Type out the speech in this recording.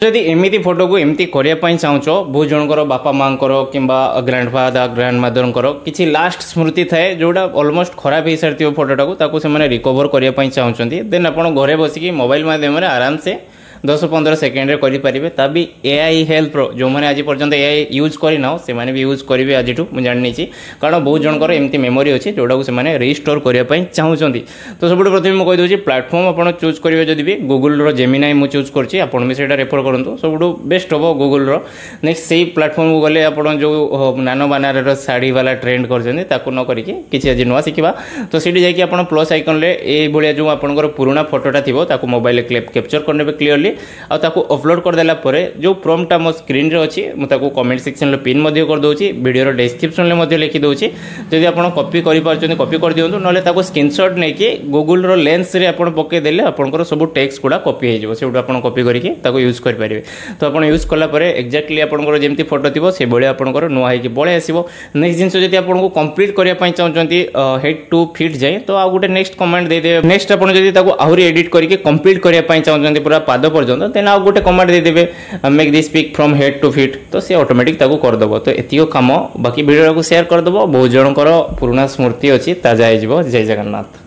जदि एमती फोटो को एमती करने चाहूच बहुत जनकर बापा माँ कि ग्रांड फादर ग्रांड मदर किसी लास्ट स्मृति थाए जोटा ऑलमोस्ट खराब हो सारी फोटोटा से रिकवर करने चाहते देन आप घरे बसिक मोबाइल माध्यम आराम से 10-15 सेकेंड रे करेंगे तभी एआई हेल्प रो जो मैंने आज पर्यंत एआई यूज करना से मैंने भी यूज करेंगे आज मुझे जानी कारण बहुत जनकर एमती मेमोरी अच्छी जोटा को से रिस्टोर करने चाहते तो सब प्रथम मुझे कहीदे प्लाटफर्म आप चूज करेंगे जब भी गूगल जेमिनाई मुझे चूज करछि आपन भी सेटा रेफर करूँ सब बेस्ट हम गूगल नेक्स्ट से प्लाटफर्म को गले आप जो नानो बानार शाढ़ी वाला ट्रेंड कर न करके आज नुआ शिखा तो सीठी जाकि आप प्लस आइकन ये जो आपंकर पुराना फोटोटा थी मोबाइल कैप्चर करने क्लीयरली अपलोड करदेला जो प्रॉम्प्ट मो स्क्रीन रे अच्छी मुझे कमेंट सेक्शन में पिन कर दूसरी वीडियो डिस्क्रिप्शन में लिखि दूसरी जदि आप कॉपी कॉपी कर दिंतु ना स्क्रीनशॉट नहीं कि गूगल रो लेंस रे आप पकईदे आपंकर सब टेक्स्ट गुड़ा कॉपी हो से कॉपी करके यूज करेंगे तो आप यूज कलापर एक्जाक्टली आपंकर जमी फोटो थी से भाई आपंकर नुआ होगी पड़े आसो नेक्स्ट जिन जब आपको कंप्लीट करने चाहते हेड टू फीट जाए तो आउ गोटे नेक्स्ट कमेंट देदेवे नेक्स्ट आप आहरी एडिट करके कंप्लीट करने चाहते पूरा पाद पर्यंत देन आउ गोटे कमांड देदेवे make this pic from head to feet तो सी ऑटोमेटिक ताको करदेव तो एतिको काम बाकी वीडियो को शेयर करदेव बहुत जनकर पुराना स्मृति अच्छी ताजा हो जय जगन्नाथ।